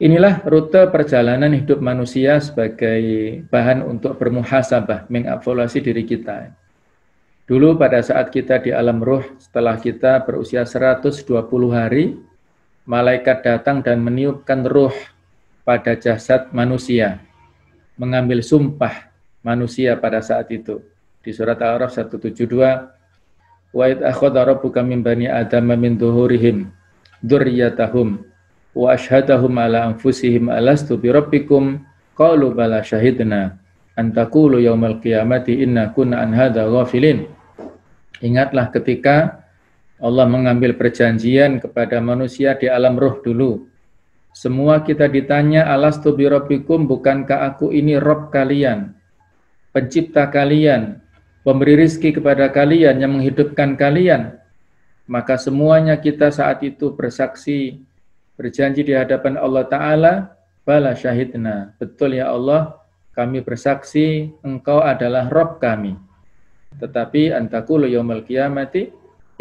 Inilah rute perjalanan hidup manusia sebagai bahan untuk bermuhasabah, mengevaluasi diri kita. Dulu pada saat kita di alam ruh, setelah kita berusia 120 hari, malaikat datang dan meniupkan ruh pada jasad manusia, mengambil sumpah manusia pada saat itu. Di surat Al-A'raf 172, wa id akhadha rabbuka min bani adama min dhuhurihim dzurriyyatahum wa ashhadahum ala anfusihim alastu bi rabbikum qalu bala syahidna an taqulu yaumal qiyamati inna kunna an hadza ghafilin. Ingatlah ketika Allah mengambil perjanjian kepada manusia di alam ruh dulu. Semua kita ditanya, alastu bi rabbikum, bukankah aku ini Rabb kalian, pencipta kalian, pemberi rizki kepada kalian, yang menghidupkan kalian. Maka semuanya kita saat itu bersaksi, berjanji di hadapan Allah Ta'ala, bala syahidna, betul ya Allah, kami bersaksi engkau adalah Rabb kami. Tetapi antakulu yaumil qiyamati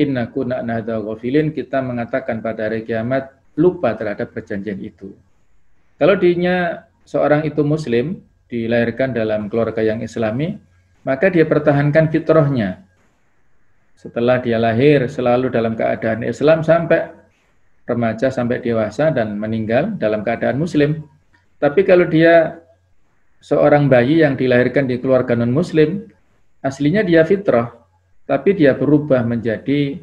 inna kunna an hadza ghafilin, kita mengatakan pada hari kiamat lupa terhadap perjanjian itu. Kalau dirinya seorang itu muslim, dilahirkan dalam keluarga yang islami, maka dia pertahankan fitrahnya. Setelah dia lahir selalu dalam keadaan Islam sampai remaja, sampai dewasa dan meninggal dalam keadaan muslim. Tapi kalau dia seorang bayi yang dilahirkan di keluarga non-muslim, aslinya dia fitrah, tapi dia berubah menjadi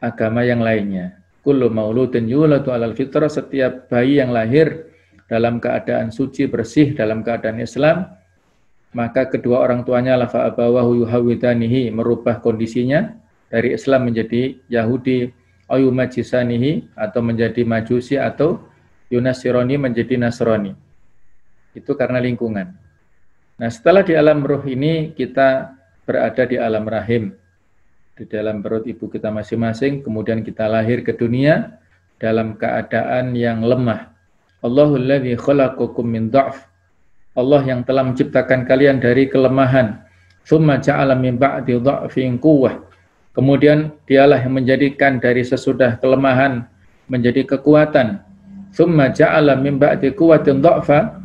agama yang lainnya. Kullu mauludin yuladu alal fitrah, setiap bayi yang lahir dalam keadaan suci, bersih, dalam keadaan Islam, maka kedua orang tuanya lafa abawahu yuhawidanihi, merubah kondisinya dari Islam menjadi Yahudi, ayumajisanihi, atau menjadi Majusi, atau Yunasironi menjadi Nasrani. Itu karena lingkungan. Nah, setelah di alam ruh ini kita berada di alam rahim, di dalam perut ibu kita masing-masing, kemudian kita lahir ke dunia dalam keadaan yang lemah. Allahul ladzi khalaqakum min dha'f, Allah yang telah menciptakan kalian dari kelemahan. Tsumma ja'ala min ba'di dha'fin quwwah, kemudian dialah yang menjadikan dari sesudah kelemahan menjadi kekuatan. Tsumma ja'ala min ba'di quwwatin dha'fa,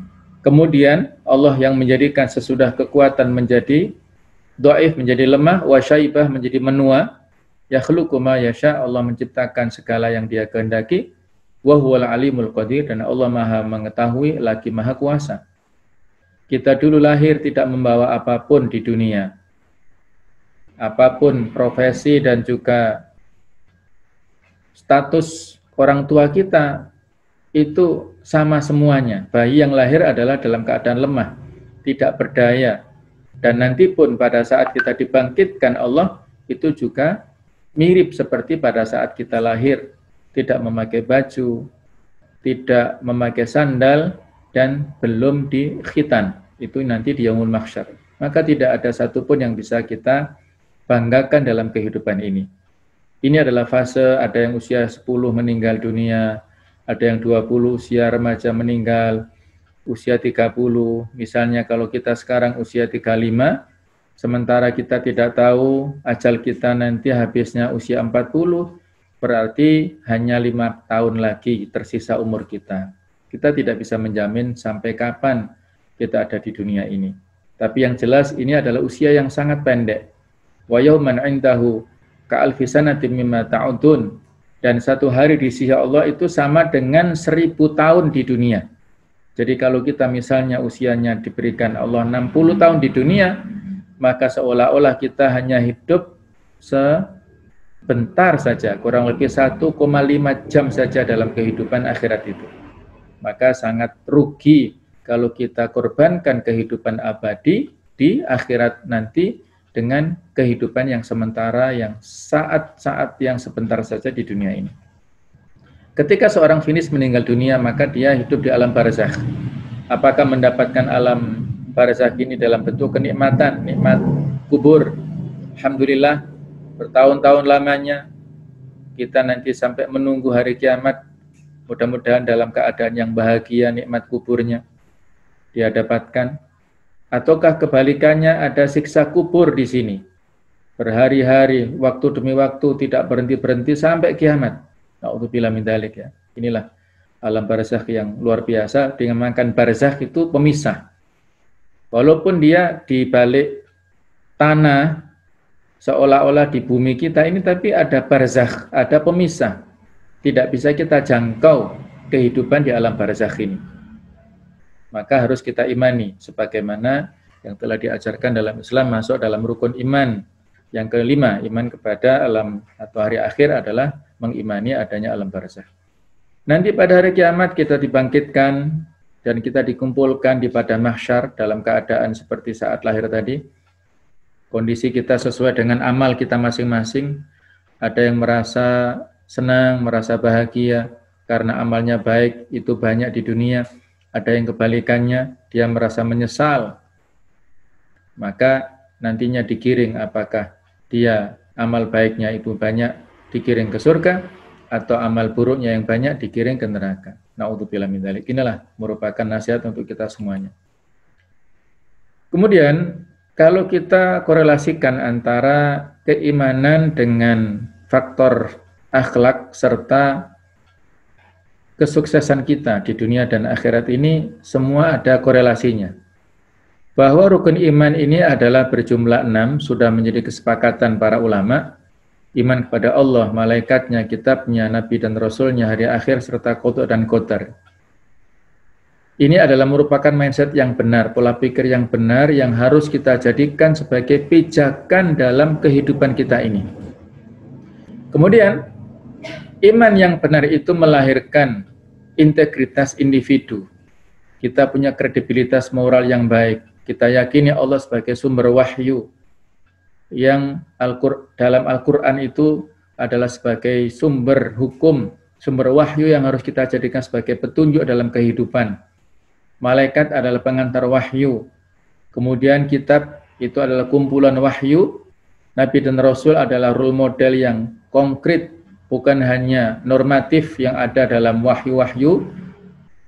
kemudian Allah yang menjadikan sesudah kekuatan menjadi dhaif, menjadi lemah, wa syaibah, menjadi menua. Yakhluqu ma yasha, Allah menciptakan segala yang Dia kehendaki. Wa huwal alimul qadir, dan Allah Maha mengetahui lagi Maha kuasa. Kita dulu lahir tidak membawa apapun di dunia, apapun profesi dan juga status orang tua kita itu sama semuanya. Bayi yang lahir adalah dalam keadaan lemah, tidak berdaya, dan nanti pun pada saat kita dibangkitkan Allah itu juga mirip seperti pada saat kita lahir, tidak memakai baju, tidak memakai sandal, dan belum dikhitan. Itu nanti di yaumul mahsyar. Maka tidak ada satupun yang bisa kita banggakan dalam kehidupan ini. Ini adalah fase, ada yang usia 10 meninggal dunia, ada yang 20 usia remaja meninggal, usia 30. Misalnya kalau kita sekarang usia 35, sementara kita tidak tahu ajal kita nanti habisnya usia 40, berarti hanya 5 tahun lagi tersisa umur kita. Kita tidak bisa menjamin sampai kapan kita ada di dunia ini. Tapi yang jelas ini adalah usia yang sangat pendek. Wa yauman 'indahu ka'alfi sanatin mimma ta'udun, dan satu hari di sisi Allah itu sama dengan 1000 tahun di dunia. Jadi kalau kita misalnya usianya diberikan Allah 60 tahun di dunia, maka seolah-olah kita hanya hidup sebentar saja, kurang lebih 1,5 jam saja dalam kehidupan akhirat itu. Maka sangat rugi kalau kita korbankan kehidupan abadi di akhirat nanti dengan kehidupan yang sementara, yang saat-saat yang sebentar saja di dunia ini. Ketika seorang finish meninggal dunia, maka dia hidup di alam barzakh. Apakah mendapatkan alam barzakh ini dalam bentuk kenikmatan, nikmat kubur? Alhamdulillah, bertahun-tahun lamanya kita nanti sampai menunggu hari kiamat. Mudah-mudahan dalam keadaan yang bahagia, nikmat kuburnya dia dapatkan. Ataukah kebalikannya, ada siksa kubur di sini, berhari-hari, waktu demi waktu, tidak berhenti-berhenti sampai kiamat. Na'udzubillah min dzalik, ya. Inilah alam barzakh yang luar biasa. Dinamakan barzakh itu pemisah. Walaupun dia di balik tanah, seolah-olah di bumi kita ini, tapi ada barzakh, ada pemisah. Tidak bisa kita jangkau kehidupan di alam barzakh ini. Maka harus kita imani, sebagaimana yang telah diajarkan dalam Islam, masuk dalam rukun iman. Yang kelima, iman kepada alam atau hari akhir adalah mengimani adanya alam barzakh. Nanti pada hari kiamat kita dibangkitkan dan kita dikumpulkan di padang mahsyar dalam keadaan seperti saat lahir tadi. Kondisi kita sesuai dengan amal kita masing-masing. Ada yang merasa senang, merasa bahagia karena amalnya baik, itu banyak di dunia. Ada yang kebalikannya, dia merasa menyesal. Maka nantinya digiring apakah dia amal baiknya itu banyak digiring ke surga atau amal buruknya yang banyak digiring ke neraka. Na'udzubillah min dzalik. Inilah merupakan nasihat untuk kita semuanya. Kemudian kalau kita korelasikan antara keimanan dengan faktor akhlak serta kesuksesan kita di dunia dan akhirat ini, semua ada korelasinya. Bahwa rukun iman ini adalah berjumlah 6, sudah menjadi kesepakatan para ulama. Iman kepada Allah, malaikatnya, kitabnya, nabi dan rasulnya, hari akhir, serta qada dan qadar. Ini adalah merupakan mindset yang benar, pola pikir yang benar, yang harus kita jadikan sebagai pijakan dalam kehidupan kita ini. Kemudian, iman yang benar itu melahirkan integritas individu. Kita punya kredibilitas moral yang baik. Kita yakini Allah sebagai sumber wahyu, yang dalam Al-Quran itu adalah sebagai sumber hukum, sumber wahyu yang harus kita jadikan sebagai petunjuk dalam kehidupan. Malaikat adalah pengantar wahyu. Kemudian kitab itu adalah kumpulan wahyu. Nabi dan Rasul adalah role model yang konkret, bukan hanya normatif yang ada dalam wahyu-wahyu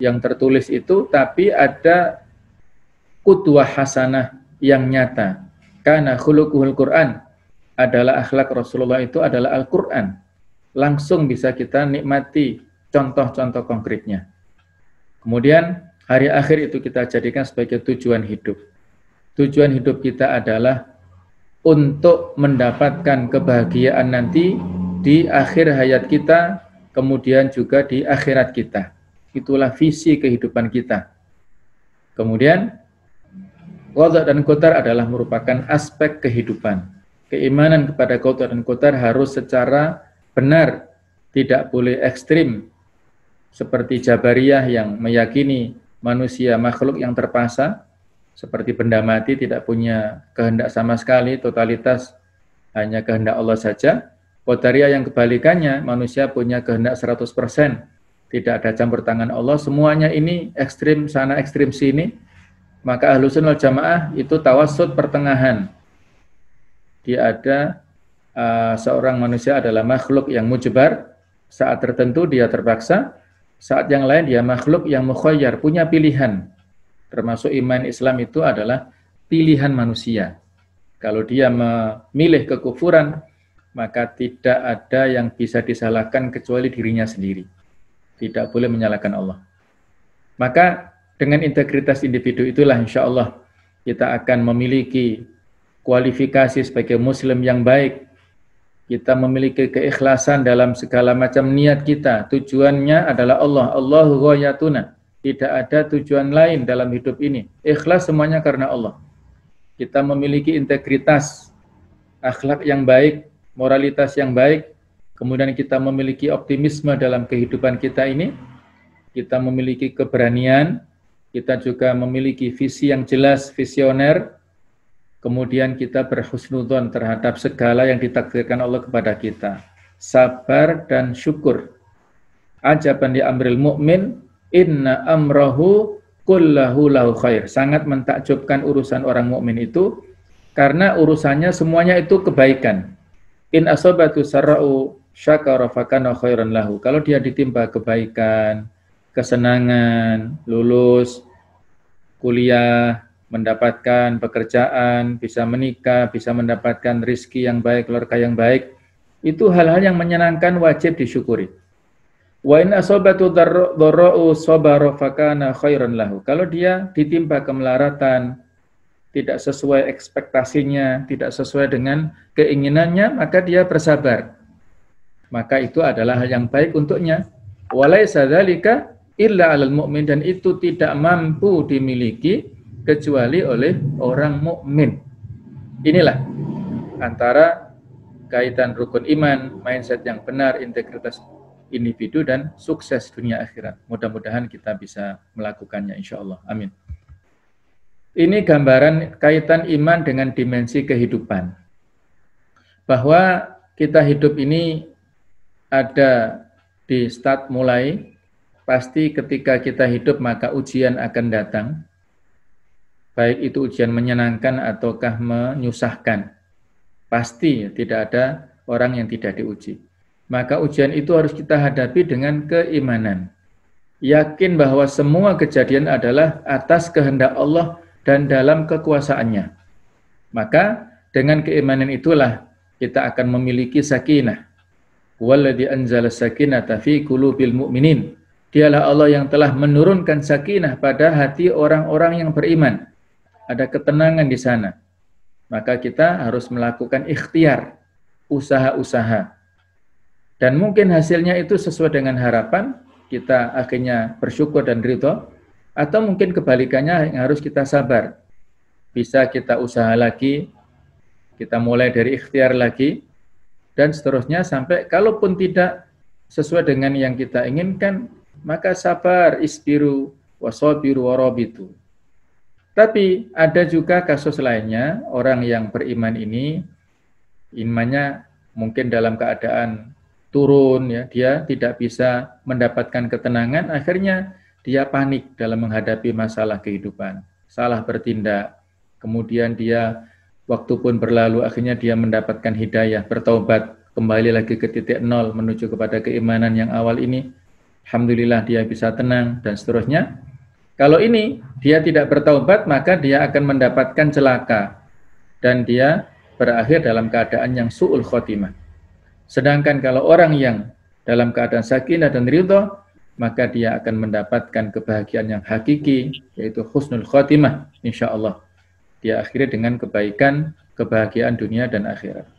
yang tertulis itu, tapi ada qudwah hasanah yang nyata. Karena khuluquhul Quran, adalah akhlak Rasulullah itu adalah Al-Quran. Langsung bisa kita nikmati contoh-contoh konkretnya. Kemudian hari akhir itu kita jadikan sebagai tujuan hidup. Tujuan hidup kita adalah untuk mendapatkan kebahagiaan nanti di akhir hayat kita, kemudian juga di akhirat kita. Itulah visi kehidupan kita. Kemudian qada dan qadar adalah merupakan aspek kehidupan. Keimanan kepada qada dan qadar harus secara benar, tidak boleh ekstrim. Seperti Jabariyah yang meyakini manusia makhluk yang terpaksa, seperti benda mati tidak punya kehendak sama sekali, totalitas hanya kehendak Allah saja. Qadariyah yang kebalikannya, manusia punya kehendak 100%, tidak ada campur tangan Allah, semuanya ini ekstrim sana, ekstrim sini. Maka Ahlussunnah wal Jamaah itu tawassut pertengahan. Dia ada seorang manusia adalah makhluk yang mujbar, saat tertentu dia terpaksa, saat yang lain dia makhluk yang mukhayyar, punya pilihan. Termasuk iman Islam itu adalah pilihan manusia. Kalau dia memilih kekufuran, maka tidak ada yang bisa disalahkan kecuali dirinya sendiri. Tidak boleh menyalahkan Allah. Maka dengan integritas individu itulah insya Allah kita akan memiliki kualifikasi sebagai muslim yang baik. Kita memiliki keikhlasan dalam segala macam niat kita. Tujuannya adalah Allah. Allahu ghayatuna. Tidak ada tujuan lain dalam hidup ini. Ikhlas semuanya karena Allah. Kita memiliki integritas, akhlak yang baik, moralitas yang baik. Kemudian kita memiliki optimisme dalam kehidupan kita ini. Kita memiliki keberanian. Kita juga memiliki visi yang jelas, visioner. Kemudian kita berhusnudzon terhadap segala yang ditakdirkan Allah kepada kita. Sabar dan syukur. Ajaban li amril mu'min, inna amrahu kullahu lahu khair. Sangat mentakjubkan urusan orang mukmin itu, karena urusannya semuanya itu kebaikan. In asobatu sarra'u syakara fakana khairan lahu. Kalau dia ditimpa kebaikan, kesenangan, lulus, kuliah, mendapatkan pekerjaan, bisa menikah, bisa mendapatkan rizki yang baik, keluarga yang baik, itu hal-hal yang menyenangkan, wajib disyukuri. Wa in asobatu dharra'u sabara fakana khairan lahu. Kalau dia ditimpa kemelaratan, tidak sesuai ekspektasinya, tidak sesuai dengan keinginannya, maka dia bersabar. Maka itu adalah hal yang baik untuknya. Walaysa dzalika illa 'alal mu'min, dan itu tidak mampu dimiliki kecuali oleh orang mukmin. Inilah antara kaitan rukun iman, mindset yang benar, integritas individu, dan sukses dunia akhirat. Mudah-mudahan kita bisa melakukannya insyaallah. Amin. Ini gambaran kaitan iman dengan dimensi kehidupan. Bahwa kita hidup ini ada di start mulai, pasti ketika kita hidup maka ujian akan datang. Baik itu ujian menyenangkan ataukah menyusahkan. Pasti tidak ada orang yang tidak diuji. Maka ujian itu harus kita hadapi dengan keimanan. Yakin bahwa semua kejadian adalah atas kehendak Allah dan dalam kekuasaannya. Maka dengan keimanan itulah kita akan memiliki sakinah. Walladzi anzala sakinata fi qulubil mu'minin. Dialah Allah yang telah menurunkan sakinah pada hati orang-orang yang beriman. Ada ketenangan di sana. Maka kita harus melakukan ikhtiar, usaha-usaha. Dan mungkin hasilnya itu sesuai dengan harapan, kita akhirnya bersyukur dan ridho, atau mungkin kebalikannya yang harus kita sabar. Bisa kita usaha lagi, kita mulai dari ikhtiar lagi, dan seterusnya sampai kalaupun tidak sesuai dengan yang kita inginkan, maka sabar, isbiru, wasabiru, warabitu. Tapi ada juga kasus lainnya, orang yang beriman ini, imannya mungkin dalam keadaan turun, ya, dia tidak bisa mendapatkan ketenangan, akhirnya dia panik dalam menghadapi masalah kehidupan, salah bertindak, kemudian dia waktu pun berlalu, akhirnya dia mendapatkan hidayah, bertaubat, kembali lagi ke titik nol, menuju kepada keimanan yang awal ini. Alhamdulillah dia bisa tenang, dan seterusnya. Kalau ini, dia tidak bertaubat, maka dia akan mendapatkan celaka. Dan dia berakhir dalam keadaan yang su'ul khotimah. Sedangkan kalau orang yang dalam keadaan sakinah dan ridho, maka dia akan mendapatkan kebahagiaan yang hakiki, yaitu husnul khotimah, insya Allah. Dia akhiri dengan kebaikan, kebahagiaan dunia dan akhirat.